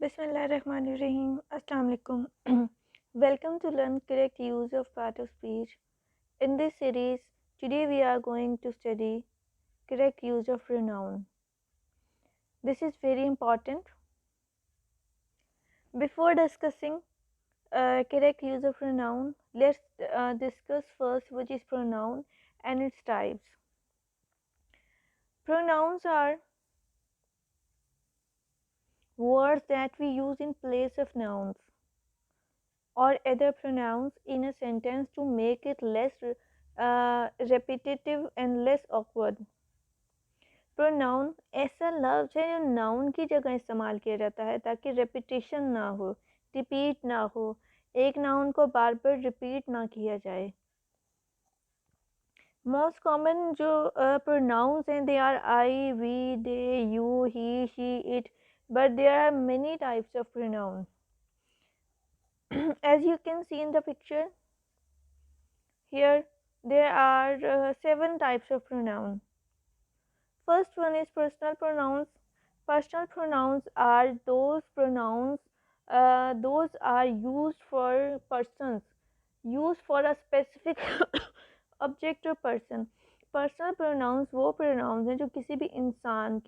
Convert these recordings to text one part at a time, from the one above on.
Bismillahirrahmanirrahim. Assalamu alaikum. Welcome to learn correct use of part of speech. In this series, today we are going to study correct use of pronoun. This is very important. Before discussing correct use of pronoun, let's discuss first which is pronoun and its types. Pronouns are words that we use in place of nouns or other pronouns in a sentence to make it less repetitive and less awkward. Pronoun ऐसा लफ्ज़ है जो noun की जगह इस्तेमाल किया जाता है ताकि रेपिटेशन ना हो, रिपीट ना हो, एक नाउन को बार बार रिपीट ना किया जाए. मोस्ट कॉमन जो प्रोनाउंस हैं they are I, we, they, you, he, she, it, but there are many types of pronoun. As you can see in the picture, here there are 7 types of pronoun. First one is personal pronouns. Personal pronouns are those pronouns those are used for persons, used for a specific object or person. Personal pronouns वो pronounce हैं जो किसी भी इंसान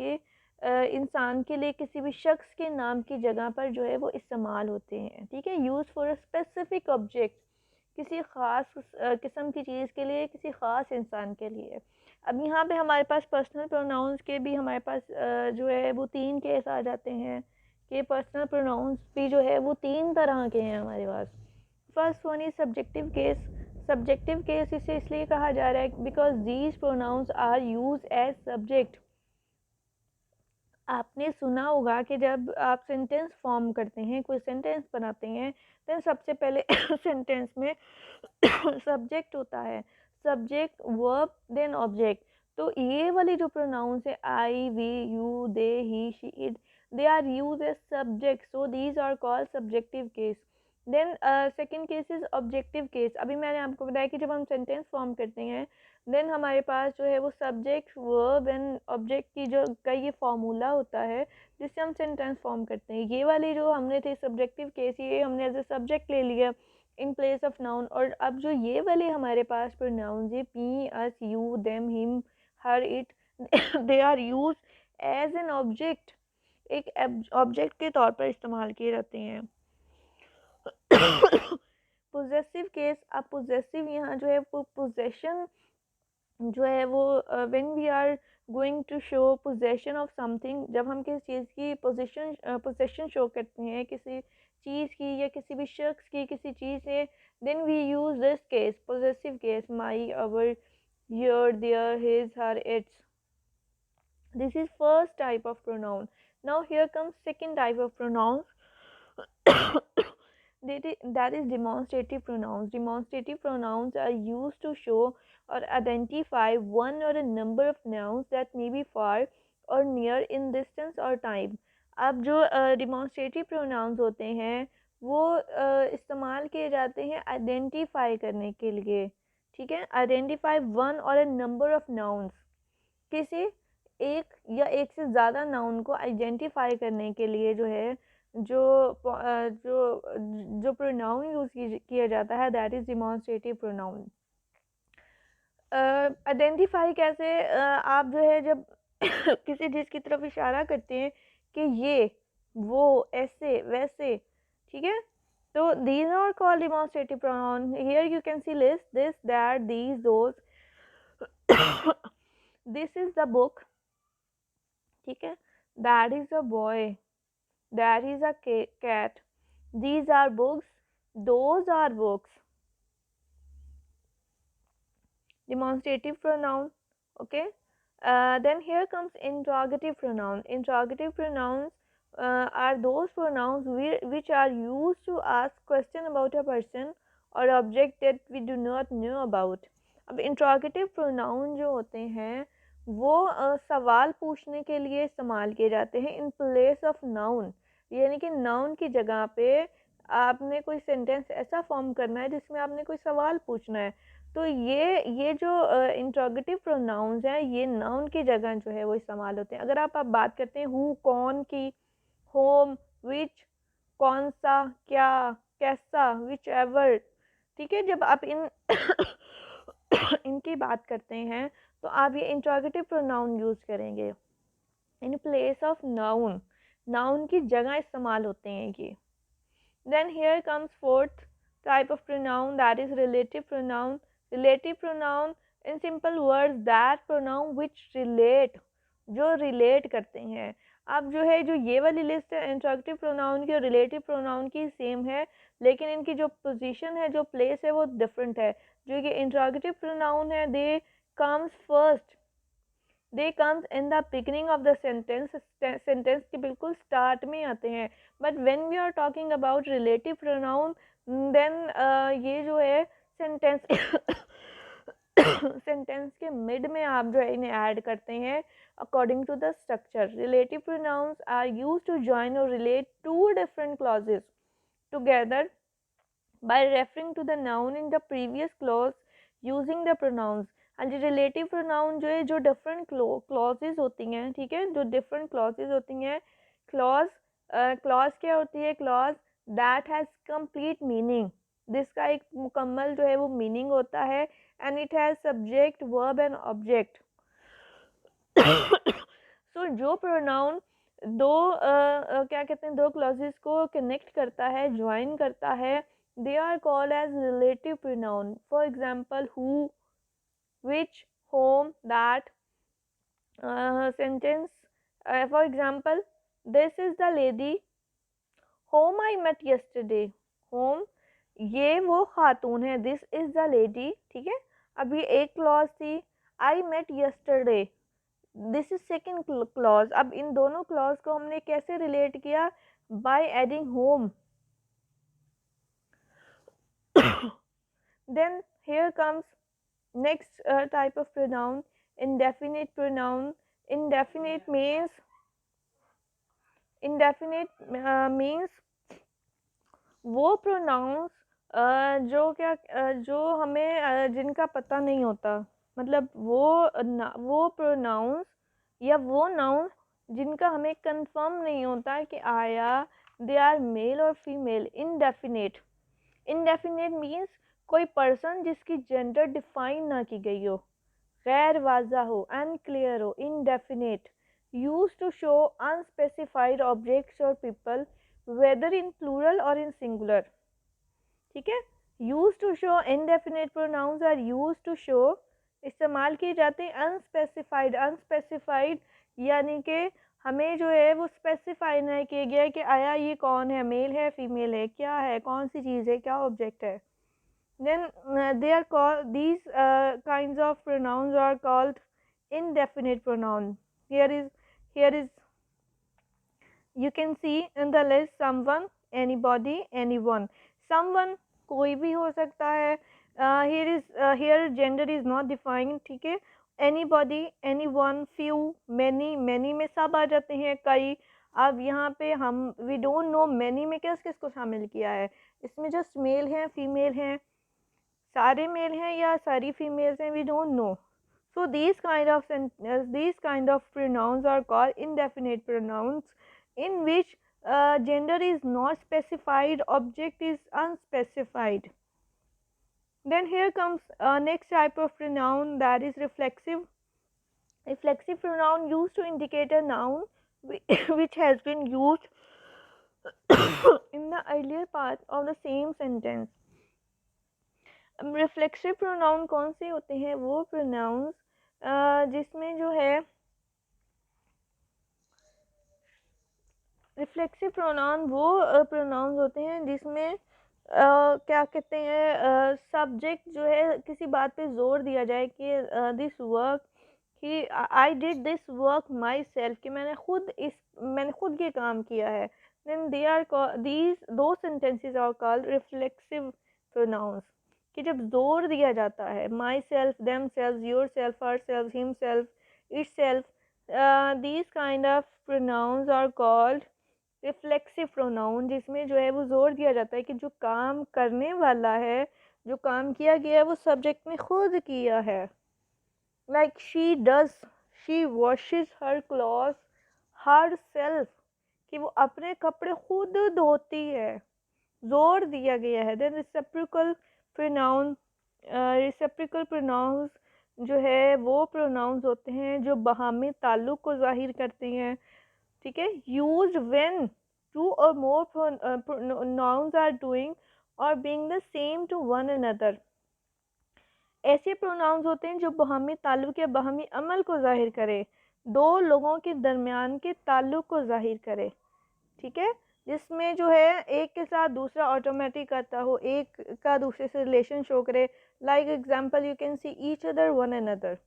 के लिए किसी भी शख्स के नाम की जगह पर जो है वो इस्तेमाल होते हैं. ठीक है, use for a specific object, किसी ख़ास किस्म की चीज़ के लिए, किसी ख़ास इंसान के लिए. अब यहाँ पे हमारे पास पर्सनल प्रोनाउंस के भी हमारे पास जो है वो 3 केस आ जाते हैं कि पर्सनल प्रोनाउंस भी जो है वो 3 तरह के हैं हमारे पास. First one is subjective case. Subjective case इसे इसलिए कहा जा रहा है because these pronouns are use as subject. आपने सुना होगा कि जब आप सेंटेंस फॉर्म करते हैं, कोई सेंटेंस बनाते हैं, तो सबसे पहले सेंटेंस में सब्जेक्ट होता है, सब्जेक्ट, वर्ब, देन ऑब्जेक्ट. तो ये वाली जो प्रोनाउंस है I, we, you, they, he, she, it, they are use as subject, so these are called subjective case. Then second case is objective case. अभी मैंने आपको बताया कि जब हम सेंटेंस फॉर्म करते हैं देन हमारे पास जो है वो सब्जेक्ट, वर्ब एंड ऑब्जेक्ट की जो का ये फार्मूला होता है जिससे हम सेंटेंस फॉर्म करते हैं. ये वाली जो हमने थे सब्जेक्टिव केस, ये हमने एज ए सब्जेक्ट ले लिया इन प्लेस ऑफ नाउन. और अब जो ये वाले हमारे पास प्रोनाउंस है me, us, you, them, him, her, it, they are use as an object, एक ऑब्जेक्ट के तौर पर इस्तेमाल किए जाते हैं. Possessive case. अब पोजेसिव यहाँ जो है वो पोजेशन जो है वो when we are going to show possession of something, जब हम किसी चीज़ की पोजेशन शो करते हैं किसी चीज़ की या किसी भी शख्स की किसी चीज़ से, then we use this case, possessive case, my, our, your, their, his, her, its. This is first type of pronoun. Now here comes second type of pronoun. That is demonstrative pronouns. Demonstrative pronouns are used to show or identify one or a number of nouns that may be far or near in distance or time. अब जो demonstrative pronouns होते हैं वो इस्तेमाल किए जाते हैं identify करने के लिए. ठीक है, आइडेंटिफाई वन और अ नंबर ऑफ नाउन्स, किसी एक या एक से ज़्यादा नाउन को आइडेंटिफाई करने के लिए जो है जो जो जो प्रोनाउन यूज़ किया जाता है that is demonstrative pronoun. Identify कैसे, आप जो है जब किसी चीज़ की तरफ इशारा करते हैं कि ये, वो, ऐसे, वैसे, ठीक है, तो these are called demonstrative pronoun. Here you can see list this, that, these, those. This is the book. ठीक है, that is a boy, that is a cat, these are books, those are books. Demonstrative pronoun. Okay, then here comes interrogative pronoun. Interrogative pronouns are those pronouns which are used to ask question about a person or object that we do not know about. अब interrogative pronoun जो होते हैं वो सवाल पूछने के लिए इस्तेमाल किए जाते हैं इन प्लेस ऑफ नाउन. यानी कि नाउन की जगह पे आपने कोई सेंटेंस ऐसा फॉर्म करना है जिसमें आपने कोई सवाल पूछना है. तो ये जो इंट्रोगेटिव प्रोनाउंस हैं ये नाउन की जगह जो है वो इस्तेमाल होते हैं. अगर आप बात करते हैं हु, कौन की, होम, विच, कौन सा, क्या, कैसा, विच एवर। ठीक है, जब आप इन इनकी बात करते हैं तो आप ये इंट्रोगेटिव प्रोनाउन यूज़ करेंगे in place of noun. Noun की जगह इस्तेमाल होते हैं ये। Then here comes fourth type of pronoun, that is relative pronoun. Relative pronoun in simple words that pronoun which relate, जो रिलेट करते हैं। अब जो है, जो ये वाली लिस्ट है इंट्रोगेटिव प्रोनाउन की और रिलेटिव प्रोनाउन की सेम है, लेकिन इनकी जो पोजीशन है, जो प्लेस है, वो डिफरेंट है। जो ये इंट्रोगेटिव प्रोनाउन है, they comes first, they comes in the beginning of the sentence, sentence के बिल्कुल स्टार्ट में आते हैं। But when we are talking about relative pronoun, then ये जो है सेंटेंस सेंटेंस के मिड में आप जो है इन्हें ऐड करते हैं according to the structure. Relative pronouns are used to join और relate to different clauses together by referring to the noun in the previous clause using the pronouns। हाँ जी, रिलेटिव प्रोनाउन जो है, जो डिफरेंट क्लॉजेज होती हैं, ठीक है, जो डिफरेंट क्लॉजेज होती हैं। क्लॉज, क्लॉज क्या होती है? Clause that has complete meaning, जिसका एक मुकम्मल जो है वो मीनिंग होता है। And it has subject, verb and object. So जो प्रोनाउन दो क्या कहते हैं, दो क्लॉजेस को कनेक्ट करता है, ज्वाइन करता है, they are called as relative pronoun। For example, who, which, whom, that। Sentence, for example, this is the lady whom I met yesterday। whom, ये वो खातून है, this is the lady, ठीक है। अभी एक क्लॉज थी, I met yesterday, this is second clause. अब इन दोनों क्लॉज को हमने कैसे रिलेट किया? By adding home. Then here comes next type of pronoun, indefinite pronoun। Indefinite means, means वो प्रोनाउंस जो क्या जो हमें जिनका पता नहीं होता, मतलब वो प्रोनाउंस या वो नाउंस जिनका हमें कंफर्म नहीं होता कि आया दे आर मेल और फीमेल। इनडेफिनेट, इनडेफिनेट मीन्स कोई पर्सन जिसकी जेंडर डिफाइन ना की गई हो, गैर वाज़ा हो, अनक्लियर हो। Indefinite use to show unspecified objects और पीपल वेदर इन प्लूरल और इन सिंगुलर। ठीक है, use to show, indefinite pronouns are use to show, इस्तेमाल किए जाते हैं अनस्पेसिफाइड। अनस्पेसिफाइड यानी कि हमें जो है वो स्पेसिफाई नहीं किया गया है कि आया ये कौन है, मेल है, फीमेल है, क्या है, कौन सी चीज़ है, क्या ऑब्जेक्ट है। then they are called, these kinds of pronouns are called indefinite pronoun। Here is you can see in the list someone, anybody, anyone। someone कोई भी हो सकता है। here gender is not defined, ठीक है। anybody, anyone, few, many, many में सब आ जाते हैं, कई। अब यहाँ पे हम we don't know many में किस किस को शामिल किया है। इसमें जस्ट मेल हैं, फीमेल हैं, सारे मेल हैं या सारी फीमेल्स हैं, we don't know. So these kind of pronouns are called indefinite pronouns in which gender is not specified, object is unspecified। Then here comes next type of pronoun, that is reflexive। Reflexive pronoun used to indicate a noun which has been used in the earlier part of the same sentence। Reflexive pronoun कौन से होते हैं? वो pronounce जिसमें जो है reflexive pronoun वो pronounce होते हैं जिसमें क्या कहते हैं, सब्जेक्ट जो है किसी बात पे जोर दिया जाए कि दिस वर्क, कि I did this work myself, कि मैंने खुद ये काम किया है। देन दे आर दीज दो sentences are called reflexive pronouns, कि जब जोर दिया जाता है, myself, themselves, yourself, herself, himself, itself, these kind of pronouns are called reflexive pronoun, जिसमें जो है वो जोर दिया जाता है कि जो काम करने वाला है, जो काम किया गया है, वो सब्जेक्ट ने खुद किया है। Like she does, she washes her cloth her self, कि वो अपने कपड़े खुद धोती है, जोर दिया गया है। देन रिसेप्रिकल प्रोनाउन, रिसेप्रिकल प्रोनाउंस जो है वो प्रोनाउंस होते हैं जो बाहमी ताल्लुक़ को ज़ाहिर करते हैं, ठीक है। यूज्ड व्हेन टू और मोर नाउन्स आर डूइंग और being the same to one another. ऐसे प्रोनाउंस होते हैं जो बाहमी ताल्लुक़ या बाहमी अमल को ज़ाहिर करे, दो लोगों के दरमियान के ताल्लुक़ को ज़ाहिर करे, ठीक है। जिसमें जो है एक के साथ दूसरा ऑटोमेटिक आता हो, एक का दूसरे से रिलेशन शो करे। Like example you can see each other one another,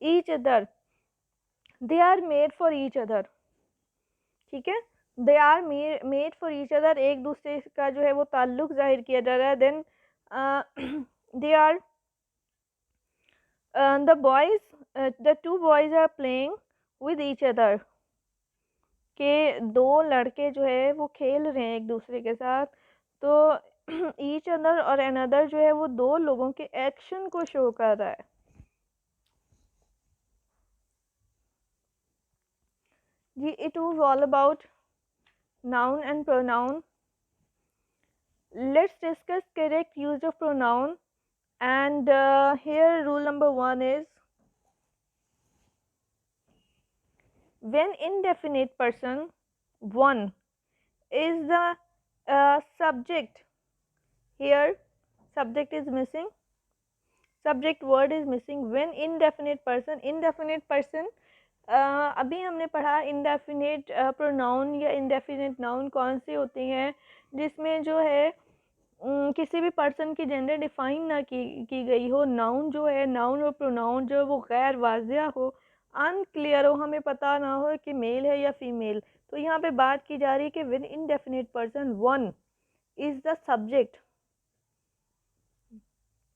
each other, they are made for each other, ठीक है। They are made for each other, एक दूसरे का जो है वो ताल्लुक़ ज़ाहिर किया जा रहा है। Then they are the boys, the two boys are playing with each other, के दो लड़के जो है वो खेल रहे हैं एक दूसरे के साथ। तो ईच अदर और अनदर जो है वो दो लोगों के एक्शन को शो कर रहा है जी। It was all about noun and pronoun. Let's discuss correct use of pronoun and here rule number 1 is when indefinite person one is the subject, here subject is missing, subject word is missing when indefinite person अभी हमने पढ़ा indefinite pronoun या indefinite noun कौन से होते हैं जिसमें जो है किसी भी पर्सन की जेंडर डिफाइन ना की गई हो। नाउन जो है, नाउन और प्रोनाउन जो है वो गैर वाज़िया हो, अनक्लियर हो, हमें पता ना हो कि मेल है या फीमेल। तो यहाँ पे बात की जा रही है कि with indefinite person one is the subject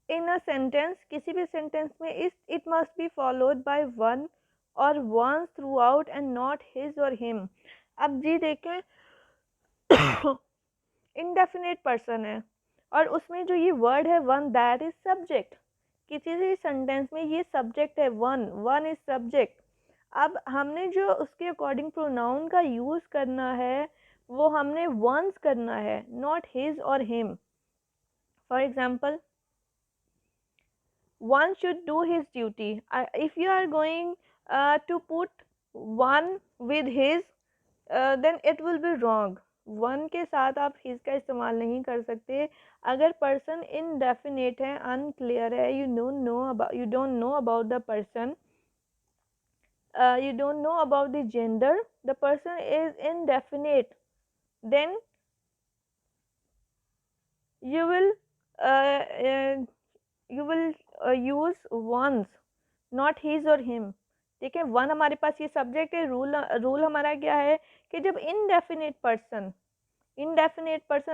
in a sentence, किसी भी सेंटेंस में it must be followed by one और one's throughout and not his और हिम। अब जी देखें इनडेफिनिट पर्सन है और उसमें जो ये वर्ड है वन, दैट इज सब्जेक्ट। किसी भी सेंटेंस में ये सब्जेक्ट है, वन, वन इज सब्जेक्ट। अब हमने जो उसके अकॉर्डिंग प्रोनाउन का यूज़ करना है वो हमने वंस करना है, नॉट हिज और him. For example one should do his duty. If you are going to put one with his, then it will be wrong. One के साथ आप हिज का इस्तेमाल नहीं कर सकते अगर पर्सन इनडेफिनेट है, अनक्लियर है, you don't know about the person, you don't know about the gender, the person is indefinite, then you will uh, uh, use ones, not his or him, ठीक है। वन हमारे पास ये subject है। Rule हमारा क्या है कि जब इनडेफिनेट पर्सन,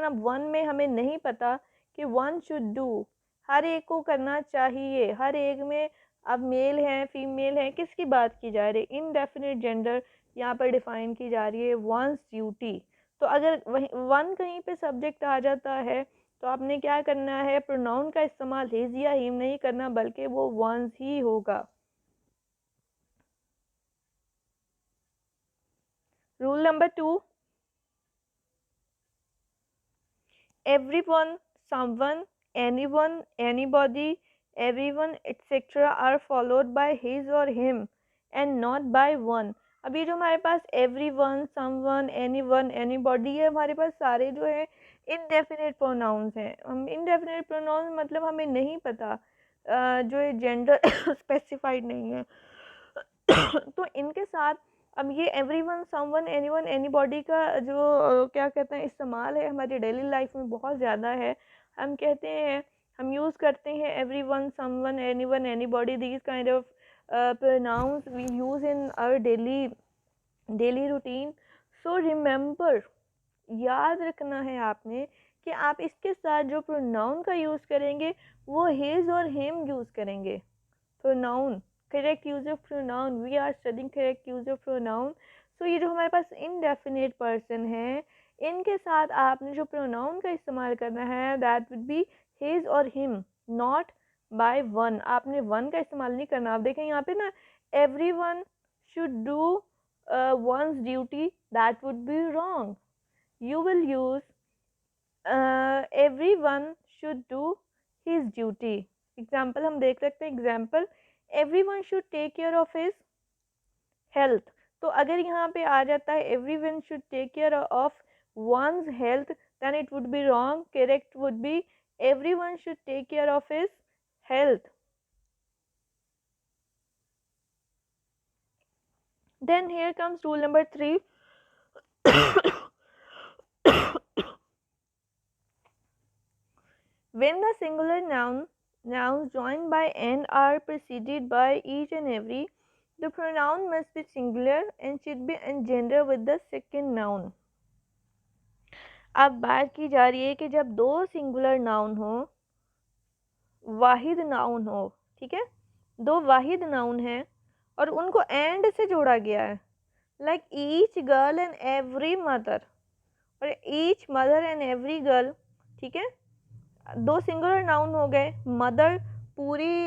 अब वन में हमें नहीं पता कि वन शुड डू, हर एक को करना चाहिए, हर एक में अब मेल है फीमेल है, किसकी बात की जा रही है, इनडेफिनेट जेंडर यहाँ पर डिफाइन की जा रही है, वंस ड्यूटी। तो अगर वही वन कहीं पे सब्जेक्ट आ जाता है तो आपने क्या करना है, प्रोनाउन का इस्तेमाल हिज या हिम नहीं करना बल्कि वो वंस ही होगा। Rule number 2, everyone, someone, anyone, anybody, everyone etc are followed by his or him and not by one। अभी जो हमारे पास everyone, someone, anyone, anybody है, हमारे पास सारे जो है indefinite pronouns हैं। हम indefinite pronouns मतलब हमें नहीं पता, जो है जेंडर स्पेसिफाइड नहीं है तो इनके साथ अब ये एवरीवन, समवन, एनीवन, एनीबॉडी का जो क्या कहते हैं इस्तेमाल है हमारी डेली लाइफ में बहुत ज़्यादा है। हम कहते हैं, हम यूज़ करते हैं everyone, someone, anyone, anybody, these kind of pronouns we use in our daily routine। so remember, याद रखना है आपने कि आप इसके साथ जो प्रोनाउन का यूज़ करेंगे वो हिज और हिम यूज़ करेंगे। Pronoun, correct use of pronoun, we are studying correct use of pronoun. So ये जो हमारे पास इनडेफिनेट पर्सन है इनके साथ आपने जो प्रोनाउन का इस्तेमाल करना है दैट वुड बी हिज और हिम, नॉट बाय वन। आपने वन का इस्तेमाल नहीं करना। आप देखें यहाँ पे ना, every one should do one's duty, that would be wrong. You will use everyone should do his duty. Example हम देख सकते हैं, example everyone should take care of his health. तो अगर यहाँ पे आ जाता है everyone should take care of one's health, then it would be wrong. Correct would be everyone should take care of his health. Then here comes rule number 3. When the singular nouns joined by n are preceded by each and every, the pronoun must be singular and should be engendered with the second noun. अब बात की जा रही है कि जब दो singular noun हो, वाहिद नाउन हो, ठीक है, दो वाहिद नाउन है और उनको एंड से जोड़ा गया है, like each girl and every mother और each mother and every girl, ठीक है, दो सिंगुलर नाउन हो गए. मदर पूरी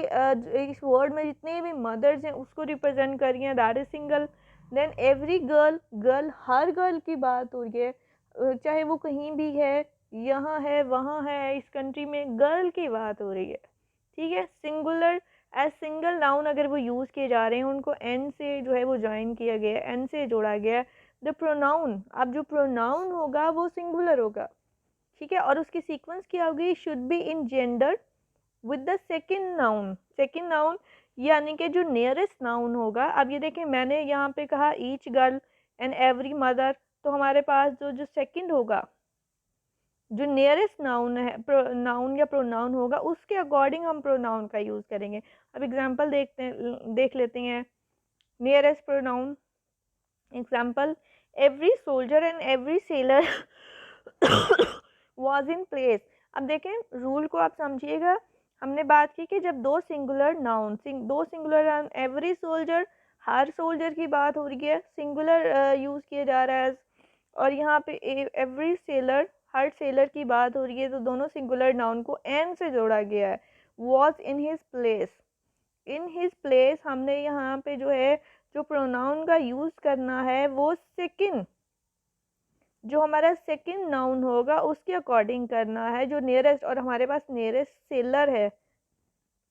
इस वर्ड में जितने भी मदर्स हैं उसको रिप्रेजेंट कर रही हैं, that is single. Then every girl, girl हर गर्ल की बात हो रही है, चाहे वो कहीं भी है, यहाँ है वहाँ है, इस कंट्री में गर्ल की बात हो रही है, ठीक है. सिंगुलर एज सिंगल नाउन अगर वो यूज़ किए जा रहे हैं, उनको एन से जो है वो ज्वाइन किया गया है, एन से जोड़ा गया है. द प्रोनाउन, अब जो प्रोनाउन होगा वो सिंगुलर होगा, ठीक है, और उसकी सीक्वेंस क्या होगी, should be in gender with the second noun. Second noun यानी कि जो नियरेस्ट नाउन होगा. अब ये देखें, मैंने यहाँ पे कहा each girl and every mother, तो हमारे पास जो सेकेंड होगा, जो नियरेस्ट नाउन है, नाउन या प्रोनाउन होगा, उसके अकॉर्डिंग हम प्रोनाउन का यूज़ करेंगे. अब एग्जांपल देख लेते हैं. Nearest pronoun example, every soldier and every seller was in place. अब देखें, रूल को आप समझिएगा. हमने बात की कि जब दो सिंगुलर नाउन, दो सिंगुलर नाउन, एवरी सोल्जर, हर सोल्जर की बात हो रही है, सिंगुलर यूज़ किया जा रहा है, और यहाँ पे एवरी सेलर, हर सेलर की बात हो रही है, तो दोनों सिंगुलर नाउन को एन से जोड़ा गया है. Was in his place, in his place हमने यहाँ पे जो है जो प्रोनाउन का यूज़ करना है वो सेकंड, जो हमारा सेकंड नाउन होगा उसके अकॉर्डिंग करना है, जो नियरेस्ट, और हमारे पास नियरेस्ट सेलर है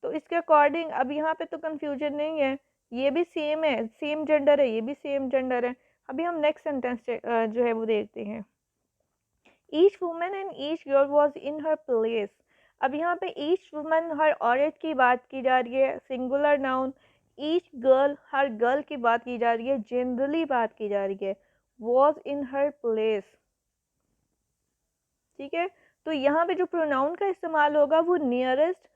तो इसके अकॉर्डिंग. अब यहाँ पे तो कंफ्यूजन नहीं है, ये भी सेम है, सेम जेंडर है, ये भी सेम जेंडर है. अभी हम नेक्स्ट सेंटेंस जो है वो देखते हैं. Each women and each girl was in her place. अब यहाँ पे ईच वुमन, हर औरत की बात की जा रही है, सिंगुलर नाउन. ईच गर्ल, हर गर्ल की बात की जा रही है, जनरली बात की जा रही है. वॉज इन हर प्लेस, ठीक है. तो यहाँ पे जो प्रोनाउन का इस्तेमाल होगा वो नियरेस्ट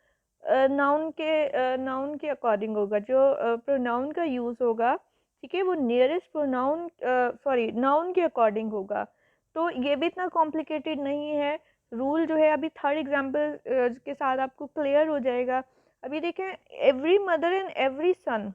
नाउन के अकॉर्डिंग होगा. जो प्रोनाउन का यूज़ होगा, ठीक है, वो नियरेस्ट प्रोनाउन सॉरी नाउन के अकॉर्डिंग होगा. तो ये भी इतना कॉम्प्लिकेटेड नहीं है. रूल जो है अभी थर्ड एग्जाम्पल के साथ आपको क्लियर हो जाएगा. अभी देखें, एवरी मदर एंड एवरी सन.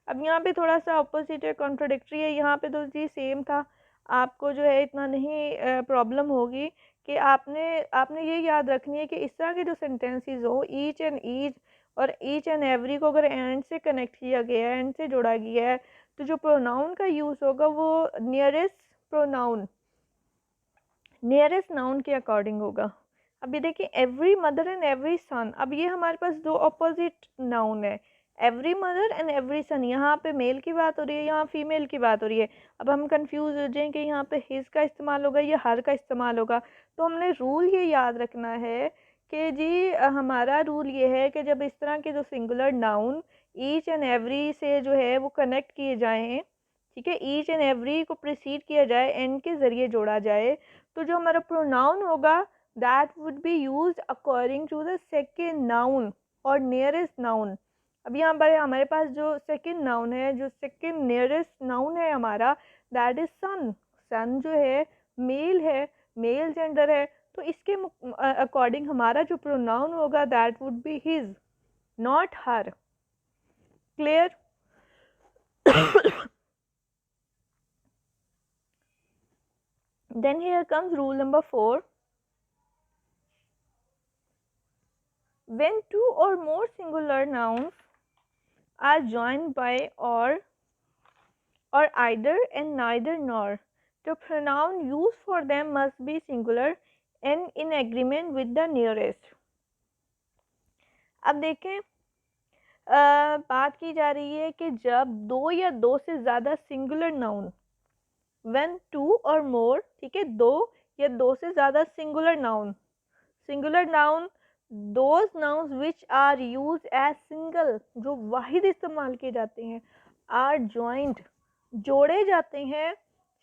अब यहाँ पे थोड़ा सा अपोजिट है, कॉन्ट्रोडिक्टरी है. यहाँ पे तो जी सेम था, आपको जो है इतना नहीं प्रॉब्लम होगी कि आपने आपने ये याद रखनी है कि इस तरह के जो सेंटेंसेस हो, ईच एंड ईच और ईच एंड एवरी को अगर एंड से कनेक्ट किया गया है, एंड से जोड़ा गया है, तो जो प्रोनाउन का यूज़ होगा वो नियरेस्ट प्रोनाउन, नियरेस्ट नाउन के अकॉर्डिंग होगा. अभी देखिए, एवरी मदर एंड एवरी सन. अब ये हमारे पास दो अपोजिट नाउन है, एवरी मदर एंड एवरी सन. यहाँ पे मेल की बात हो रही है, यहाँ फीमेल की बात हो रही है. अब हम कंफ्यूज हो जाएं कि यहाँ पे हिज का इस्तेमाल होगा या हर का इस्तेमाल होगा. तो हमने रूल ये याद रखना है कि जी हमारा रूल ये है कि जब इस तरह के जो singular noun each and every से जो है वो कनेक्ट किए जाएँ, ठीक है, ईच एंड एवरी को प्रिसीड किया जाए, एंड के ज़रिए जोड़ा जाए, तो जो हमारा प्रोनाउन होगा that would be used according to the second noun और नियरेस्ट नाउन. अब यहाँ पर हमारे पास जो सेकेंड नाउन है, जो सेकेंड नियरेस्ट नाउन है हमारा, दैट इज सन. सन जो है, मेल जेंडर है, तो इसके अकॉर्डिंग हमारा जो प्रोनाउन होगा that would be his, not her. Clear? Then here comes rule number 4. When two or more singular nouns are joined by or or either and neither nor. The pronoun used for them must be singular and in agreement with the nearest. अब देखें, बात की जा रही है कि जब दो या दो से ज़्यादा सिंगुलर नाउन, व्हेन टू और मोर, ठीक है, दो या दो से ज़्यादा singular noun, those nouns which are use as single, जो वाहिद इस्तेमाल किए जाते हैं, आर जॉइंट, जोड़े जाते हैं,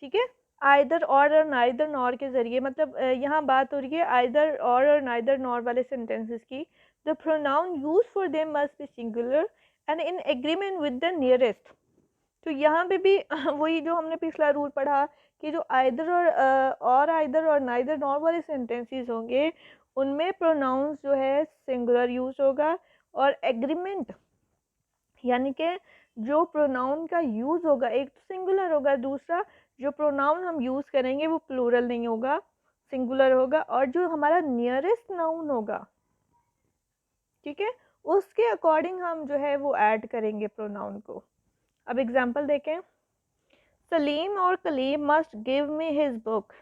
ठीक है, आइदर और नाइदर नॉर के ज़रिए। मतलब यहाँ बात हो रही है आइदर और नाइदर नॉर वाले सेंटेंसेस की। The pronoun use for them must be singular and in agreement with the nearest. तो यहाँ पे भी वही जो हमने पिछला रूल पढ़ा कि जो आइदर और आइदर और नाइदर नॉर वाले सेंटेंसेस होंगे उनमें प्रोनाउंस जो है सिंगुलर यूज होगा, और एग्रीमेंट यानी कि जो प्रोनाउन का यूज़ होगा एक तो सिंगुलर होगा, दूसरा जो प्रोनाउन हम यूज़ करेंगे वो प्लूरल नहीं होगा, सिंगुलर होगा, और जो हमारा नियरेस्ट नाउन होगा, ठीक है, उसके अकॉर्डिंग हम जो है वो ऐड करेंगे प्रोनाउन को। अब एग्जांपल देखें, सलीम और Kalim must give me his book.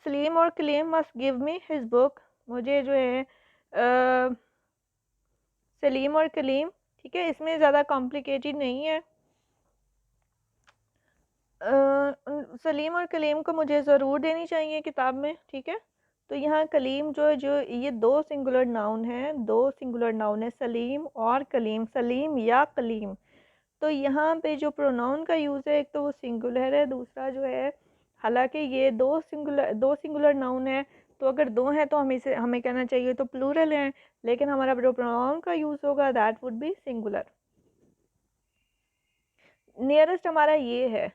Salim और Kalim must give me his book, मुझे जो है सलीम और कलीम, ठीक है, इसमें ज़्यादा कॉम्प्लिकेटेड नहीं है। सलीम और कलीम को मुझे ज़रूर देनी चाहिए किताब में, ठीक है। तो यहाँ कलीम जो ये दो सिंगुलर नाउन है, सलीम और कलीम, सलीम या कलीम। तो यहाँ पे जो प्रोनाउन का यूज़ है एक तो वो सिंगुलर है, दूसरा जो है, हालांकि ये दो सिंगुलर नाउन है, तो अगर दो हैं तो हमें कहना चाहिए तो प्लूरल हैं, लेकिन हमारा जो प्रोनाउन का यूज़ होगा that would B singular. Nearest हमारा ये है।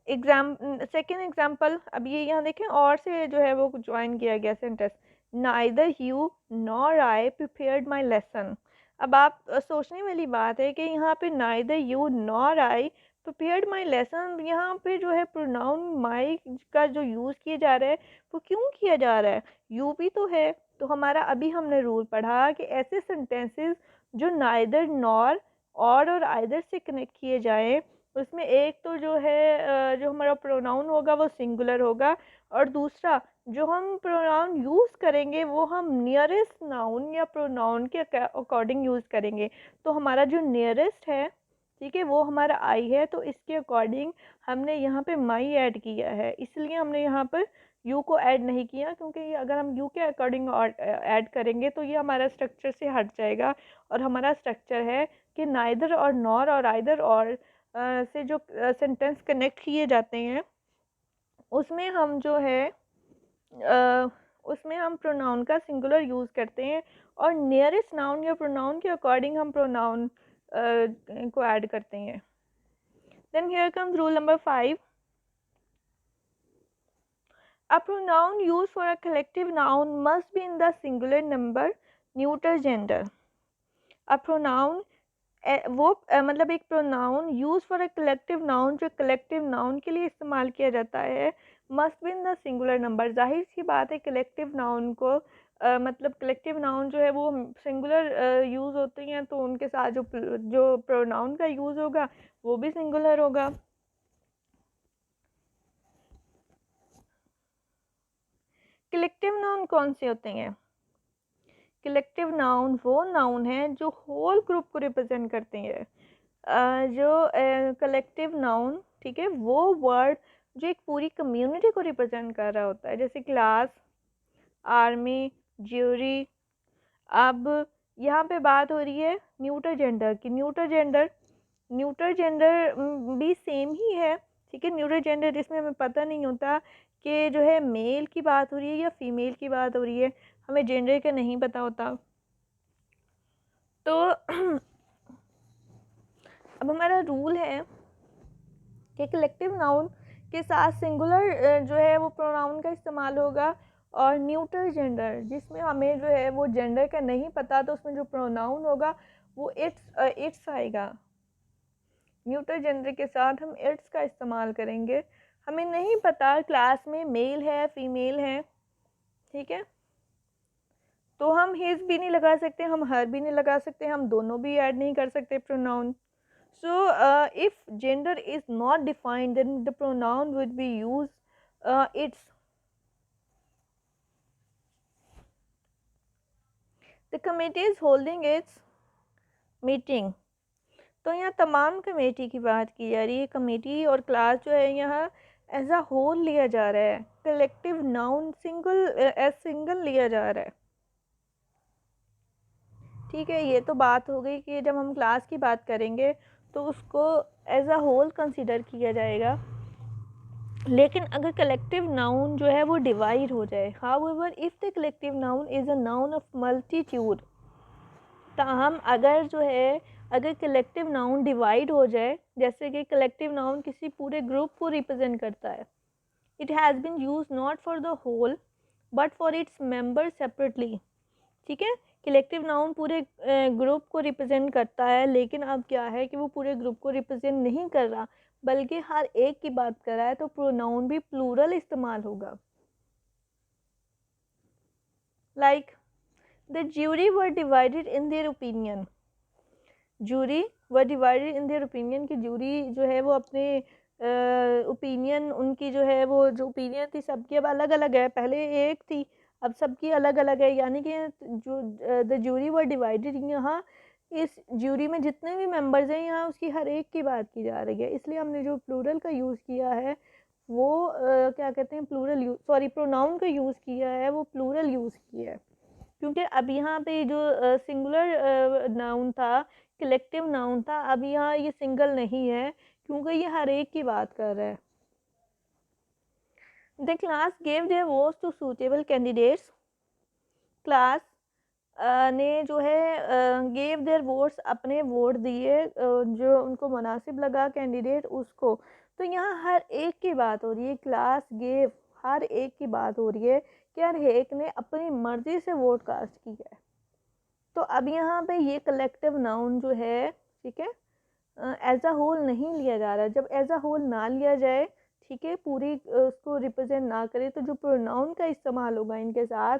सेकेंड एग्जाम्पल, अब ये यहाँ देखें और से जो है वो ज्वाइन किया गया sentence, neither you nor I prepared my lesson. अब आप सोचने वाली बात है कि यहाँ पे neither you nor I prepared my lesson, यहाँ पे जो है प्रोनाउन माई का जो यूज़ किया जा रहा है वो क्यों किया जा रहा है, यू भी तो है। तो हमारा अभी हमने रूल पढ़ा कि ऐसे सेंटेंसेस जो नाइदर नॉर और आइदर से कनेक्ट किए जाए, उसमें एक तो जो है जो हमारा प्रोनाउन होगा वो सिंगुलर होगा, और दूसरा जो हम प्रोनाउन यूज़ करेंगे वो हम नियरेस्ट नाउन या प्रोनाउन के अकॉर्डिंग यूज़ करेंगे। तो हमारा जो नियरेस्ट है, ठीक है, वो हमारा आई है, तो इसके अकॉर्डिंग हमने यहाँ पे माई ऐड किया है, इसलिए हमने यहाँ पर यू को ऐड नहीं किया, क्योंकि अगर हम यू के अकॉर्डिंग ऐड करेंगे तो ये हमारा स्ट्रक्चर से हट जाएगा। और हमारा स्ट्रक्चर है कि नाइदर और नॉर और आइदर और से जो सेंटेंस कनेक्ट किए जाते हैं उसमें हम जो है उसमें हम प्रोनाउन का सिंगुलर यूज़ करते हैं, और नियरेस्ट नाउन या प्रोनाउन के अकॉर्डिंग हम प्रोनाउन को ऐड करते हैं। Then here comes rule number 5, a pronoun used for a collective noun must be in the singular number neuter gender। a pronoun मतलब एक pronoun use for a collective noun, जो collective noun के लिए इस्तेमाल किया जाता है, must be in the singular number. जाहिर सी बात है कलेक्टिव नाउन को मतलब कलेक्टिव नाउन जो है वो सिंगुलर यूज़ होती हैं, तो उनके साथ जो प्रोनाउन का यूज़ होगा वो भी सिंगुलर होगा। कलेक्टिव नाउन कौन से होते हैं? कलेक्टिव नाउन वो नाउन है जो होल ग्रुप को रिप्रेजेंट करते हैं। जो कलेक्टिव नाउन, ठीक है, वो वर्ड जो एक पूरी कम्युनिटी को रिप्रेजेंट कर रहा होता है, जैसे क्लास, आर्मी, ज्यूरी। अब यहाँ पे बात हो रही है न्यूटर जेंडर की। न्यूटर जेंडर भी सेम ही है, ठीक है। न्यूटर जेंडर जिसमें हमें पता नहीं होता कि जो है मेल की बात हो रही है या फीमेल की बात हो रही है, हमें जेंडर का नहीं पता होता। तो अब हमारा रूल है कि कलेक्टिव नाउन के साथ सिंगुलर जो है वो प्रोनाउन का इस्तेमाल होगा, और न्यूटर जेंडर जिसमें हमें जो है वो जेंडर का नहीं पता, तो उसमें जो प्रोनाउन होगा वो इट्स आएगा। न्यूटर जेंडर के साथ हम इट्स का इस्तेमाल करेंगे। हमें नहीं पता क्लास में मेल है फीमेल है, ठीक है, तो हम हिज भी नहीं लगा सकते, हम हर भी नहीं लगा सकते, हम दोनों भी ऐड नहीं कर सकते pronoun. So if gender is not defined, then the pronoun would be used its. The committee is holding its meeting. तो यहाँ तमाम कमेटी की बात की जा रही है। कमेटी और क्लास जो है यहाँ एज अ होल लिया जा रहा है, collective noun single as single लिया जा रहा है। ठीक है, ये तो बात हो गई कि जब हम क्लास की बात करेंगे तो उसको एज अ होल कंसिडर किया जाएगा। लेकिन अगर कलेक्टिव नाउन जो है वो डिवाइड हो जाए, however if the collective noun is a noun of multitude, ताहम अगर जो है अगर कलेक्टिव नाउन डिवाइड हो जाए, जैसे कि कलेक्टिव नाउन किसी पूरे ग्रुप को रिप्रेजेंट करता है, it has been use not for the whole but for its member separately. ठीक है, कलेक्टिव नाउन पूरे ग्रुप को रिप्रेजेंट करता है, लेकिन अब क्या है कि वो पूरे ग्रुप को रिप्रेजेंट नहीं कर रहा बल्कि हर एक की बात कर रहा है, तो प्रोनाउन भी प्लूरल इस्तेमाल होगा। Like the jury were divided in their opinion. Jury were divided in their opinion की जूरी जो है वो अपने ओपिनियन, उनकी जो है वो जो ओपिनियन थी सबकी अब अलग अलग है, पहले एक थी अब सबकी अलग अलग है। यानी कि जो द जूरी वर डिवाइडेड, यहाँ इस जूरी में जितने भी मेंबर्स हैं यहाँ उसकी हर एक की बात की जा रही है, इसलिए हमने जो प्लूरल का यूज़ किया है वो क्या कहते हैं प्लूरल यूज, सॉरी प्रोनाउन का यूज़ किया है वो प्लूरल यूज़ किया है। क्योंकि अब यहाँ पे जो सिंगुलर नाउन था, कलेक्टिव नाउन था, अब यहाँ ये सिंगल नहीं है क्योंकि ये हर एक की बात कर रहा है। The class gave their votes to suitable candidates. Class ने जो है गेव देयर वोट्स, अपने वोट दिए जो उनको मुनासिब लगा कैंडिडेट उसको। तो यहाँ हर एक की बात हो रही है, क्लास गेव, हर एक की बात हो रही है कि हर एक ने अपनी मर्ज़ी से वोट कास्ट किया है। तो अब यहाँ पे ये कलेक्टिव नाउन जो है, ठीक है, एज अ होल नहीं लिया जा रहा। जब एज अ होल ना लिया जाए, ठीक है, पूरी उसको रिप्रेजेंट ना करे, तो जो प्रोनाउन का इस्तेमाल होगा इनके साथ,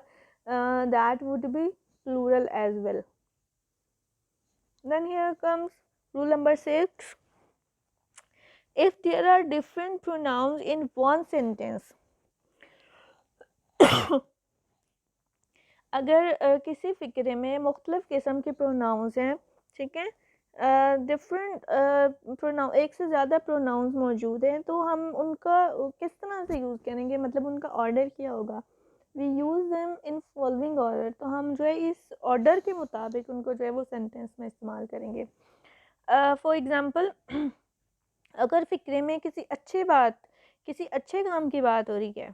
that would be plural as well. Then here comes rule number 6। if there are different pronouns in one sentence, अगर किसी फ़िक्रे में मुख्तलिफ़ किस्म के प्रोनाउंस हैं, ठीक है, डिफरेंट प्रोनाउन, एक से ज़्यादा प्रोनाउंस मौजूद हैं, तो हम उनका किस तरह से यूज़ करेंगे, मतलब उनका ऑर्डर क्या होगा। We use them in following order, तो हम जो है इस ऑर्डर के मुताबिक उनको जो है वो सेंटेंस में इस्तेमाल करेंगे। फॉर एग्ज़ाम्पल, अगर फ़िक्रे में किसी अच्छे काम की बात हो रही है,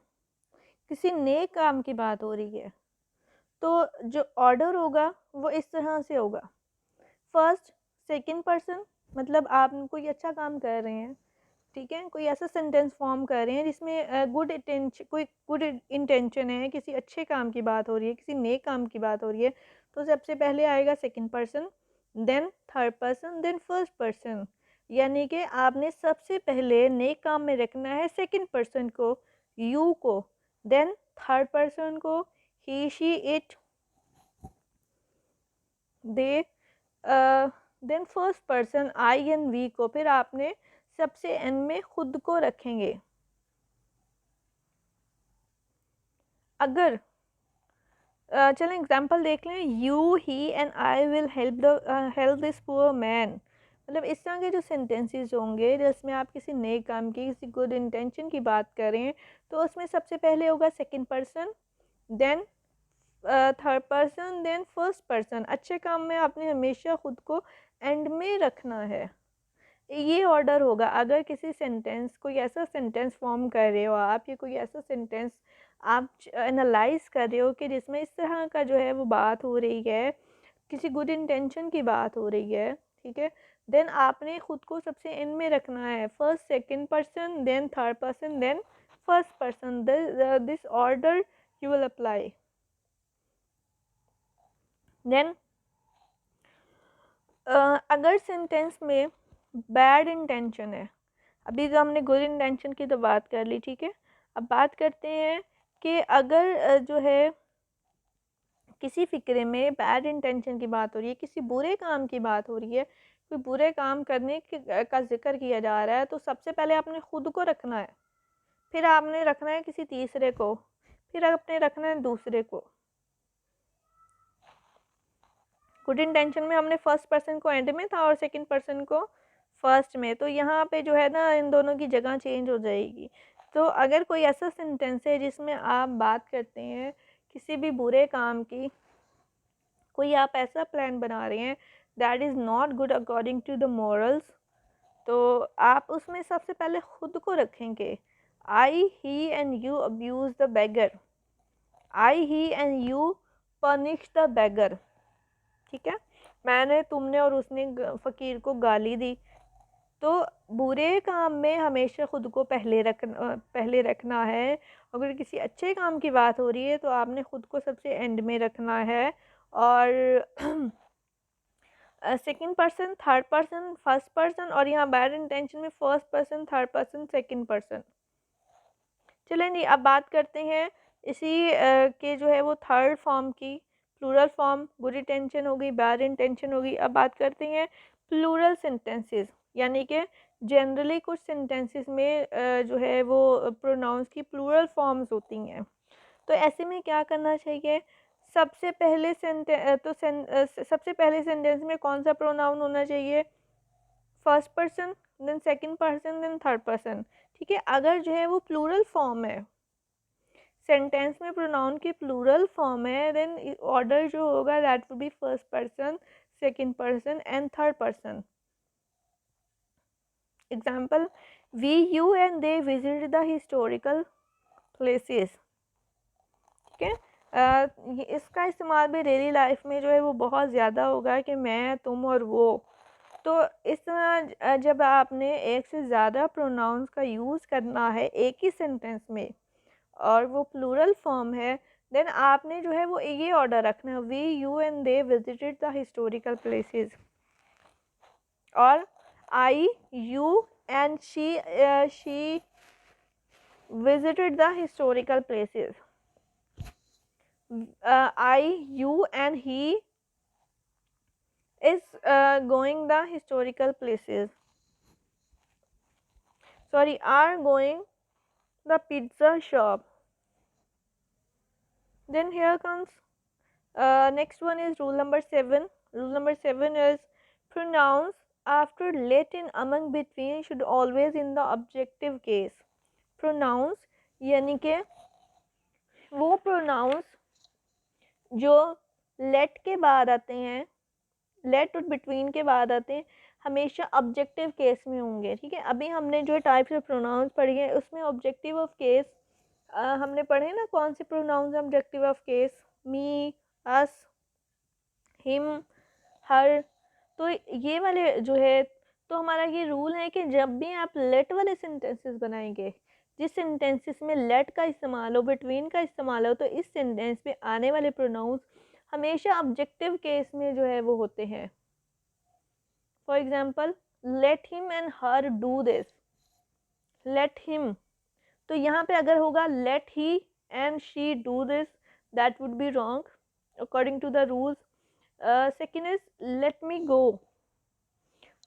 किसी नेक काम की बात हो रही है, तो जो ऑर्डर होगा वो इस तरह से होगा। फर्स्ट सेकंड पर्सन, मतलब आप कोई अच्छा काम कर रहे हैं, ठीक है, कोई ऐसा सेंटेंस फॉर्म कर रहे हैं जिसमें कोई गुड इंटेंशन है, किसी अच्छे काम की बात हो रही है, किसी नेक काम की बात हो रही है, तो सबसे पहले आएगा second person, then third person, then first person. यानी कि आपने सबसे पहले नेक काम में रखना है सेकंड पर्सन को, यू को, देन थर्ड पर्सन को, he she it, they, then first person I and we को, फिर आपने सबसे एंड में खुद को रखेंगे। अगर चलें एग्जांपल देख लें, you he and I will help this poor man, मतलब इस तरह के जो सेंटेंसेस होंगे जिसमें आप किसी नए काम की, किसी गुड इंटेंशन की बात करें, तो उसमें सबसे पहले होगा second person, then third person, then first person. अच्छे काम में आपने हमेशा खुद को एंड में रखना है, ये ऑर्डर होगा। अगर किसी सेंटेंस, कोई ऐसा सेंटेंस फॉर्म कर रहे हो आप, या कोई ऐसा सेंटेंस आप एनालाइज कर रहे हो कि जिसमें इस तरह का जो है वो बात हो रही है, किसी गुड इंटेंशन की बात हो रही है, ठीक है, देन आपने खुद को सबसे एंड में रखना है, first second person, then third person, then first person. This order you will apply. Then अगर सेंटेंस में बैड इंटेंशन है, अभी तो हमने गुड इंटेंशन की तो बात कर ली, ठीक है, अब बात करते हैं कि अगर जो है किसी फ़िक्रे में बैड इंटेंशन की बात हो रही है, किसी बुरे काम की बात हो रही है, कोई बुरे काम करने का जिक्र किया जा रहा है तो सबसे पहले आपने खुद को रखना है, फिर आपने रखना है किसी तीसरे को, फिर आपने रखना है दूसरे को। गुड इंटेंशन में हमने फर्स्ट पर्सन को एंड में था और सेकंड पर्सन को फर्स्ट में, तो यहाँ पे जो है ना इन दोनों की जगह चेंज हो जाएगी। तो अगर कोई ऐसा सेंटेंस है जिसमें आप बात करते हैं किसी भी बुरे काम की, कोई आप ऐसा प्लान बना रहे हैं that is not good according to the morals, तो आप उसमें सबसे पहले खुद को रखेंगे। I he and you abuse the beggar, I he and you punish the beggar. ठीक है, मैंने, तुमने और उसने फ़कीर को गाली दी। तो बुरे काम में हमेशा खुद को पहले रखना है। अगर किसी अच्छे काम की बात हो रही है तो आपने खुद को सबसे एंड में रखना है। और second person, third person, first person, और यहाँ बैड इंटेंशन में first person, third person, second person. चलें जी, अब बात करते हैं इसी के जो है वो थर्ड फॉर्म की, प्लूरल फॉर्म। गुड इंटेंशन हो गई, बैड इंटेंशन हो गई। अब बात करते हैं प्लूरल सेंटेंसेस, यानी कि जनरली कुछ सेंटेंसेस में जो है वो प्रोनाउंस की प्लूरल फॉर्म्स होती हैं। तो ऐसे में क्या करना चाहिए? सबसे पहले सबसे पहले सेंटेंस में कौन सा प्रोनाउन होना चाहिए? First person, then second person, then third person. ठीक है, अगर जो है वो प्लूरल फॉर्म है, सेंटेंस में प्रोनाउन की प्लूरल फॉर्म है, देन ऑर्डर जो होगा that would be first person, second person and third person. Example, we, you and they visit the historical places. ठीक है, इसका इस्तेमाल भी डेली लाइफ में जो है वो बहुत ज़्यादा होगा कि मैं, तुम और वो। तो इस तरह जब आपने एक से ज़्यादा प्रोनाउंस का यूज़ करना है एक ही सेंटेंस में और वो प्लूरल फॉर्म है, देन आपने जो है वो ये ऑर्डर रखना है, we, you and they visited the historical places, और I, you and she visited the historical places. I, you and he is going the historical places. Sorry, are going the pizza shop. Then here comes next one is rule number 7. Rule number 7 is pronouns after, let, in, among, between should always in the objective case. Pronouns यानी कि वो pronouns जो let के बाद आते हैं, late और between के बाद आते हैं, हमेशा ऑब्जेक्टिव केस में होंगे। ठीक है, अभी हमने जो टाइप्स ऑफ प्रोनाउंस पढ़ी है उसमें ऑब्जेक्टिव ऑफ केस हमने पढ़े ना, कौन से pronouns objective of case? Me, us, him, her. तो ये वाले जो है, तो हमारा ये रूल है कि जब भी आप लेट वाले सेंटेंसेस बनाएंगे, जिस सेंटेंसेस में लेट का इस्तेमाल हो, बिटवीन का इस्तेमाल हो, तो इस सेंटेंस में आने वाले प्रोनाउंस हमेशा ऑब्जेक्टिव केस में जो है वो होते हैं। For example, let him and her do this. Let him, तो यहाँ पे अगर होगा let he and she do this, that would be wrong according to the rules. Second is let me go,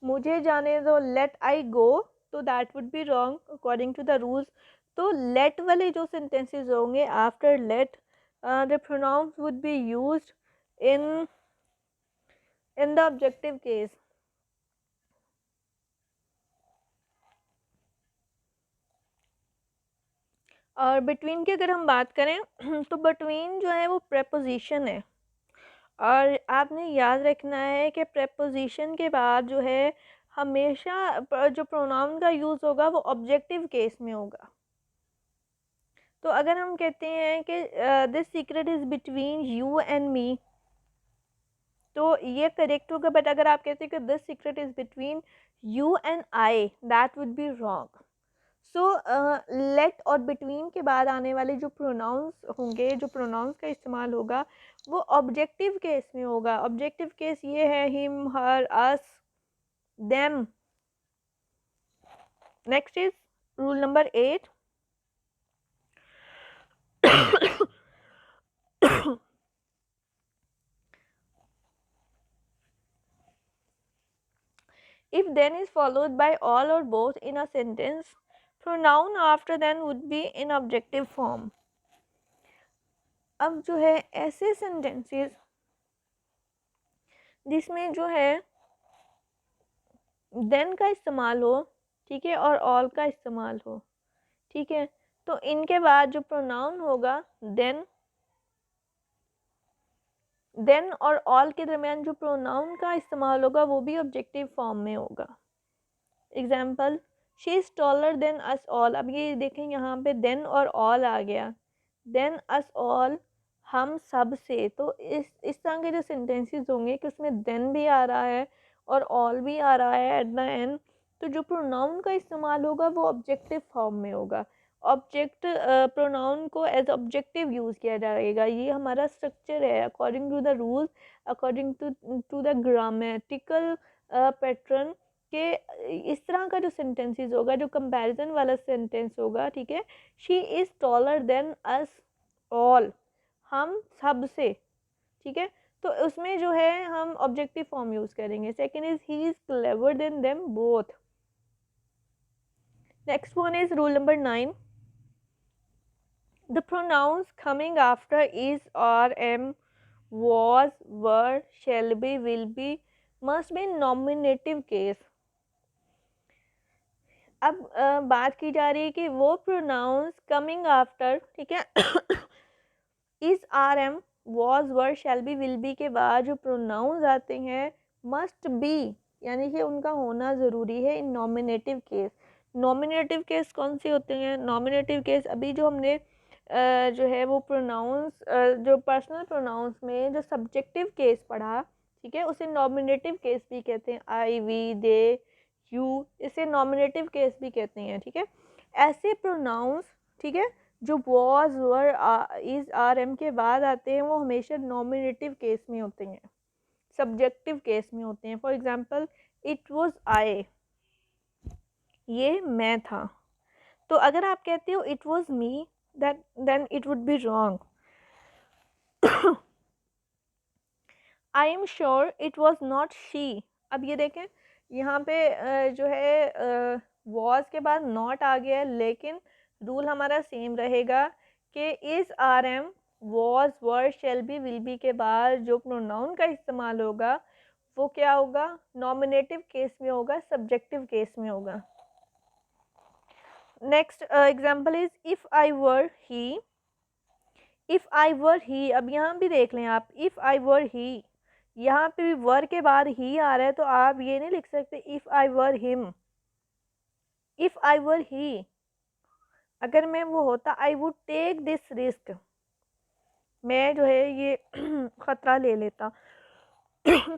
मुझे जाने दो, लेट आई गो, तो that would be wrong according to the rules. तो लेट वाले जो sentences होंगे after let, the pronouns would be used in the objective case. और between की अगर हम बात करें तो बिटवीन जो है वो प्रेपोजिशन है, और आपने याद रखना है कि प्रेपोजिशन के बाद जो है हमेशा जो प्रोनाउन का यूज़ होगा वो ऑब्जेक्टिव केस में होगा। तो अगर हम कहते हैं कि this secret is between you and me, तो ये करेक्ट होगा। बट अगर आप कहते हैं कि this secret is between you and I, that would be wrong. So let और बिटवीन के बाद आने वाले जो प्रोनाउंस होंगे, जो प्रोनाउंस का इस्तेमाल होगा वो ऑब्जेक्टिव केस में होगा। ऑब्जेक्टिव केस ये है him, her, us, them. Next is rule number 8। If then is followed by all or both in a sentence, pronoun after then would be in objective form. अब जो है ऐसे sentences जिसमें जो है then का इस्तेमाल हो, ठीक है, और all का इस्तेमाल हो, ठीक है, तो इनके बाद जो pronoun होगा then और all के दरमियान जो pronoun का इस्तेमाल होगा वो भी ऑब्जेक्टिव फॉर्म में होगा. Example, she is taller than us all. अब ये देखें यहाँ पे देन और ऑल आ गया, देन अस ऑल, हम सब से. तो इस तरह के जो सेंटेंसेस होंगे कि उसमें देन भी आ रहा है और ऑल भी आ रहा है एट द एंड, तो जो प्रोनाउन का इस्तेमाल होगा वो ऑब्जेक्टिव फॉर्म में होगा. ऑब्जेक्ट प्रोनाउन को एज ऑब्जेक्टिव यूज़ किया जाएगा. ये हमारा स्ट्रक्चर है according to the rules, according to the grammatical pattern के. इस तरह का जो सेंटेंसेस होगा, जो कंपैरिजन वाला सेंटेंस होगा, ठीक है, she is taller than us all, हम सब से, ठीक है, तो उसमें जो है हम ऑब्जेक्टिव फॉर्म यूज़ करेंगे. Second is he is clever than them both. Next one is rule number 9. The pronouns coming after is, are, am, was, were, shall be, will be must be nominative case. अब बात की जा रही है कि वो pronounce coming after, ठीक है, is, are, am, was, were, shall be, will be के बाद जो प्रोनाउंस आते हैं मस्ट बी, यानी कि उनका होना ज़रूरी है इन नॉमिनेटिव केस. नॉमिनेटिव केस कौन से होते हैं? नॉमिनेटिव केस अभी जो हमने जो है वो प्रोनाउंस, जो पर्सनल प्रोनाउंस में जो सब्जेक्टिव केस पढ़ा, ठीक है, उसे नॉमिनेटिव केस भी कहते हैं. आई, वी, दे, यू, इसे नॉमिनेटिव केस भी कहते हैं, ठीक है. ऐसे प्रोनाउंस, ठीक है, जो was, were, is, are, am के बाद आते हैं वो हमेशा नॉमिनेटिव केस में होते हैं, सब्जेक्टिव केस में होते हैं. For example, it was I, ये मैं था. तो अगर आप कहते हो it was me, that then it would be wrong. I am sure it was not she. अब ये देखें यहाँ पे जो है वॉज के बाद नॉट आ गया, लेकिन रूल हमारा सेम रहेगा कि is, are, am, was, were, shall be, will be के बाद जो प्रोनाउन का इस्तेमाल होगा वो क्या होगा? नॉमिनेटिव केस में होगा, सब्जेक्टिव केस में होगा. Next example is if I were he. If I were he, अब यहाँ भी देख लें आप, इफ़ आई वर ही, यहाँ पे भी वर के बाद ही आ रहा है, तो आप ये नहीं लिख सकते if I were him. If I were he, अगर मैं वो होता, I would take this risk, मैं जो है ये ख़तरा ले लेता.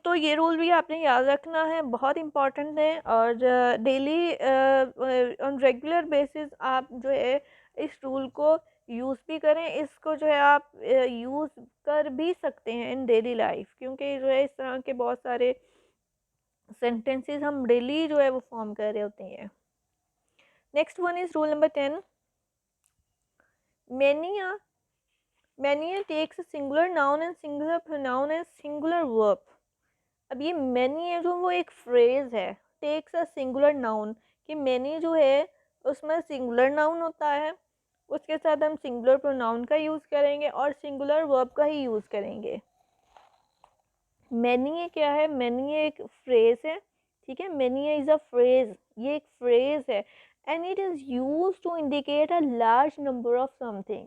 तो ये रूल भी आपने याद रखना है, बहुत इम्पॉर्टेंट है. और डेली ऑन रेगुलर बेसिस आप जो है इस रूल को यूज़ भी करें. इसको जो है आप यूज़ कर भी सकते हैं इन डेली लाइफ, क्योंकि जो है इस तरह के बहुत सारे सेंटेंसेस हम डेली जो है वो फॉर्म कर रहे होते हैं. Next one is rule number 10. Many takes a singular noun and singular pronoun and singular verb. अब ये मैनी है जो वो एक फ्रेज़ है, टेक्स अ सिंगुलर नाउन, कि मैनी जो है उसमें सिंगुलर नाउन होता है, उसके साथ हम सिंगुलर प्रोनाउन का यूज़ करेंगे और सिंगुलर वर्ब का ही यूज़ करेंगे. मैनी ये क्या है? मैनी ये एक फ्रेज़ है, ठीक है, मैनी इज़ अ फ्रेज़, ये एक फ्रेज़ है and it is used to indicate a large number of something.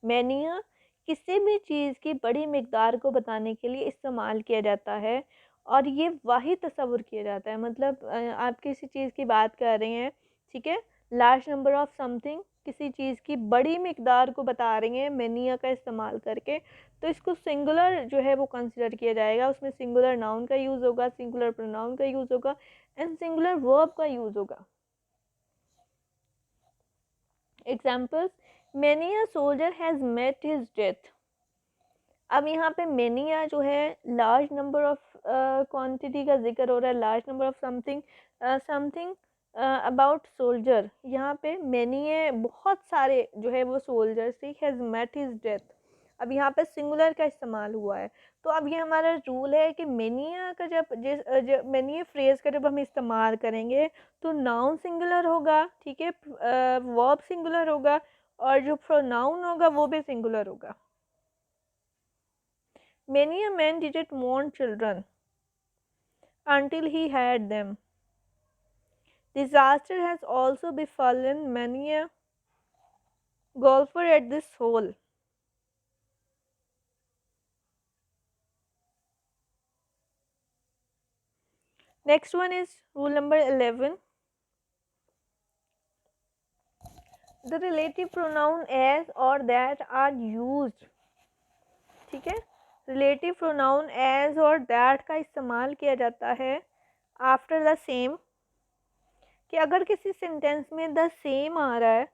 Many a किसी भी चीज़ की बड़ी मकदार को बताने के लिए इस्तेमाल किया जाता है और ये वाहिद तस्वुर किया जाता है. मतलब आप किसी चीज़ की बात कर रहे हैं, ठीक है, लार्ज नंबर ऑफ समथिंग, किसी चीज़ की बड़ी मकदार को बता रही हैं मैनिया का इस्तेमाल करके, तो इसको सिंगुलर जो है वो कंसिडर किया जाएगा. उसमें सिंगुलर नाउन का यूज़ होगा, सिंगुलर प्रोनाउन का यूज़ होगा एंड सिंगुलर वर्ब का यूज़ होगा. Examples, many a soldier has met his death. अब यहाँ पे मैनिया जो है लार्ज नंबर ऑफ क्वांटिटी का जिक्र हो रहा है, large number of something, something about soldier. यहाँ पे मैनी बहुत सारे जो है वो सोल्जर से हैज़ मेट हिज डेथ. अब यहाँ पे सिंगुलर का इस्तेमाल हुआ है। तो अब ये हमारा रूल है कि मेनिया का जब मेनिया फ्रेज का जब हम इस्तेमाल करेंगे तो नाउन सिंगुलर होगा, ठीक है, वर्ब सिंगुलर होगा, और जो प्रोनाउन होगा वो भी सिंगुलर होगा। Many a man didn't want children until he had them. Disaster has also befallen many a golfer at this hole. Next one is rule number 11. The relative pronoun as or that are used, ठीक है, relative pronoun as और that का इस्तेमाल किया जाता है after the same, कि अगर किसी सेंटेंस में द सेम आ रहा है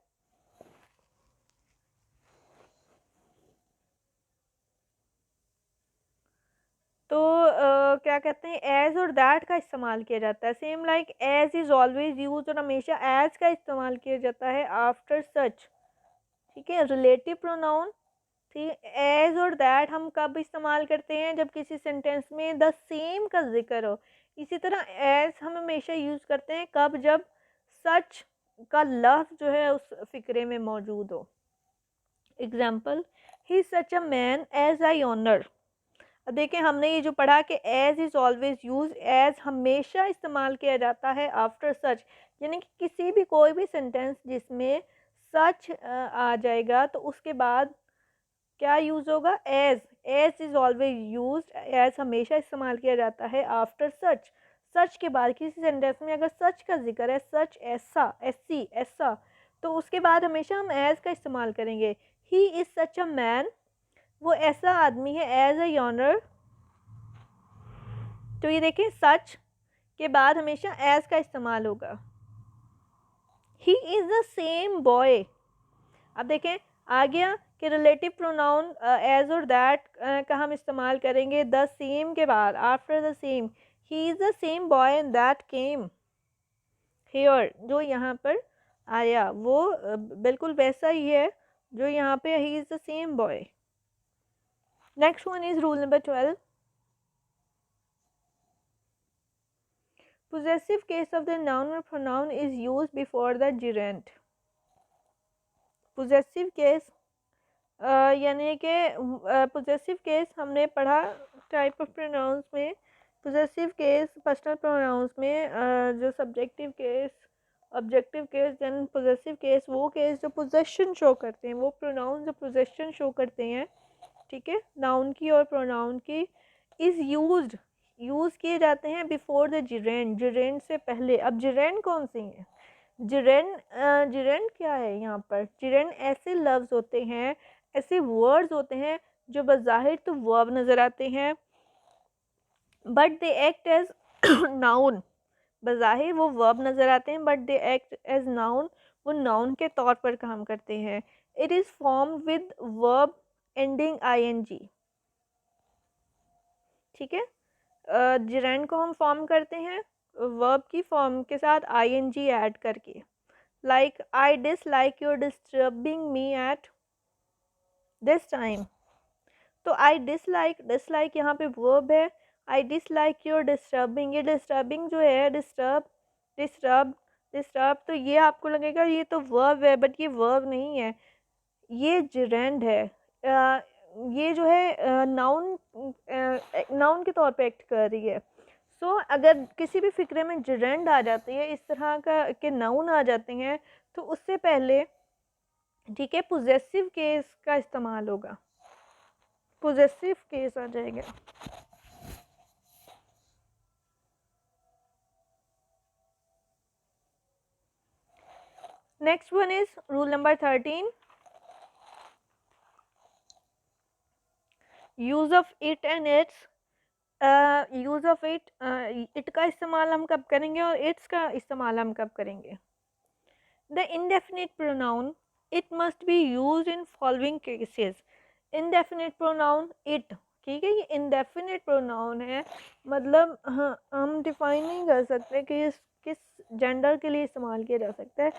तो क्या कहते हैं, एज और दैट का इस्तेमाल किया जाता है। Same like as is always used, और हमेशा एज का इस्तेमाल किया जाता है आफ्टर सच, ठीक है। रिलेटिव प्रोनाउन, ठीक, एज और दैट हम कब इस्तेमाल करते हैं, जब किसी सेंटेंस में द सेम का जिक्र हो। इसी तरह एज हम हमेशा यूज़ करते हैं कब, जब सच का लफ्ज़ जो है उस फिक्रे में मौजूद हो। Example, he such a man as I honour. अब देखें हमने ये जो पढ़ा कि as is always used, as हमेशा इस्तेमाल किया जाता है आफ्टर सच, यानी कि किसी भी कोई भी सेंटेंस जिसमें सच आ जाएगा तो उसके बाद क्या यूज़ होगा, as is always used, as हमेशा इस्तेमाल किया जाता है आफ्टर सच। सच के बाद किसी सेंटेंस में अगर सच का जिक्र है, सच ऐसा, ऐसी, ऐसा, तो उसके बाद हमेशा हम एज का इस्तेमाल करेंगे। He is such a man, वो ऐसा आदमी है, एज अ ऑनर। तो ये देखें सच के बाद हमेशा एज का इस्तेमाल होगा। He is the same boy. अब देखें आ गया कि रिलेटिव प्रोनाउन एज और दैट का हम इस्तेमाल करेंगे द सेम के बाद, after the same. He is the same boy and that came here, जो यहाँ पर आया वो बिल्कुल वैसा ही है जो यहाँ पे he is the same boy. Next one is rule number 12. Possessive case of the noun or pronoun is used before the gerund. Possessive case यानी कि possessive case हमने पढ़ा टाइप ऑफ प्रोनाउंस में। possessive case पर्सनल प्रोनाउंस में जो subjective case, objective case, then possessive case वो case जो possession show करते हैं, वो प्रोनाउन जो पोजेशन शो करते हैं, ठीक है, नाउन की और प्रोनाउन की, इज़ यूज़ किए जाते हैं बिफोर द जिरेंड, जिरेंड से पहले। अब जिरेंड कौन सी है, जिरेंड क्या है यहाँ पर, जिरेंड ऐसे लफ्ज़ होते हैं, ऐसे वर्ड्स होते हैं जो बज़ाहिर तो वर्ब नज़र आते हैं but they act as noun, बज़ाहिर वो वर्ब नज़र आते हैं but they act as noun, वो नाउन के तौर पर काम करते हैं। It is form with verb ending ing, ठीक है। जिरेंड को हम फॉर्म करते हैं वर्ब की फॉर्म के साथ ing ऐड करके, like I dislike your disturbing me at this time. तो आई डिसलाइक यहाँ पे वर्ब है, आई डिसलाइक योर डिस्टर्बिंग, ये डिस्टर्बिंग जो है, डिस्टर्ब, तो ये आपको लगेगा ये तो वर्ब है, बट ये वर्ब नहीं है, ये जिरेंड है। ये जो है नाउन के तौर पे एक्ट कर रही है। सो अगर किसी भी फिक्रे में जिरेंड आ जाती है, इस तरह का के नाउन आ जाते हैं, तो उससे पहले, ठीक है, पोजेसिव केस का इस्तेमाल होगा, पोजेसिव केस आ जाएगा। Next one is rule number 13. Use of it and it's. Use of it का इस्तेमाल हम कब करेंगे और इट्स का इस्तेमाल हम कब करेंगे। The indefinite pronoun it must B use in following cases. Indefinite pronoun it, ठीक है, ये इनडेफिनिट प्रोनाउन है, मतलब हाँ हम डिफाइन नहीं कर सकते कि किस जेंडर के लिए इस्तेमाल किया जा सकता है।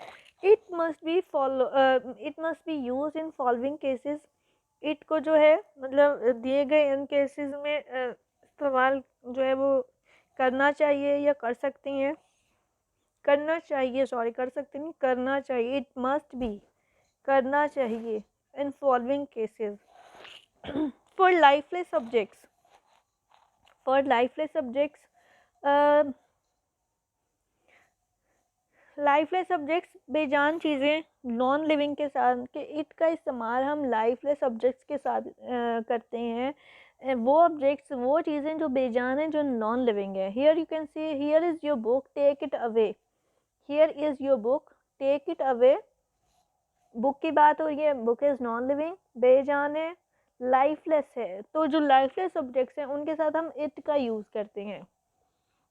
It must B use in following cases, it को जो है मतलब दिए गए इन केसेस में इस्तेमाल जो है वो करना चाहिए या कर सकती हैं, करना चाहिए, सॉरी कर सकते नहीं, करना चाहिए, इट मस्ट बी, करना चाहिए in following cases for lifeless subjects, for lifeless subjects, lifeless subjects बेजान चीज़ें नॉन लिविंग के साथ के इट का इस्तेमाल हम लाइफलेस सब्जेक्ट्स के साथ करते हैं। वो ऑब्जेक्ट्स, वो चीज़ें जो बेजान हैं, जो नॉन लिविंग है। Here you can see, here is your book, take it away, here is your book, take it away. Book की बात हो रही है, बुक इज़ नॉन लिविंग, बेजान है, लाइफलेस है, तो जो लाइफलेस सब्जेक्ट्स हैं उनके साथ हम इट का यूज़ करते हैं।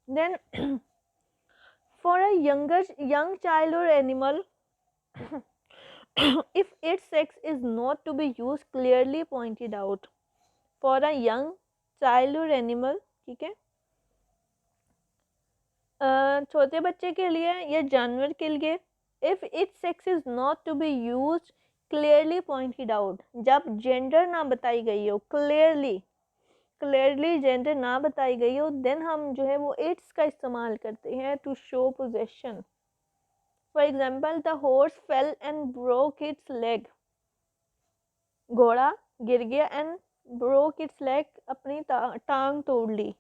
Then for a young child or animal if its sex is not to be used clearly pointed out, for a young child or animal, ठीक है, छोटे बच्चे के लिए या जानवर के लिए, if its sex is not to be used clearly pointed out, जब जेंडर ना बताई गई हो, क्लियरली जेंडर ना बताई गई हो, देन हम जो है वो इट्स का इस्तेमाल करते हैं to show possession. For example, the horse fell and broke its leg. घोड़ा गिर गया and broke its leg, अपनी टांग तोड़ ली।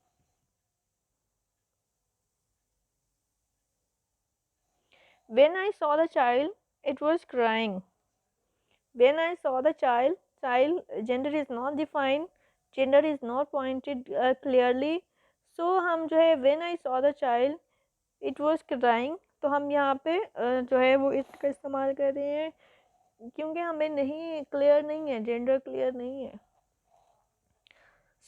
When I saw the child, it was crying. When I saw the child, gender is not defined, gender is not pointed clearly. So हम जो है when I saw the child, it was crying, तो हम यहाँ पे जो है वो इसका इस्तेमाल कर रहे हैं क्योंकि हमें नहीं क्लियर नहीं है, जेंडर क्लियर नहीं है।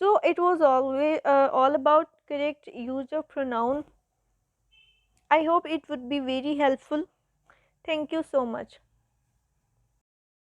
So it was always all about correct use of pronoun. I hope it would be very helpful. Thank you so much.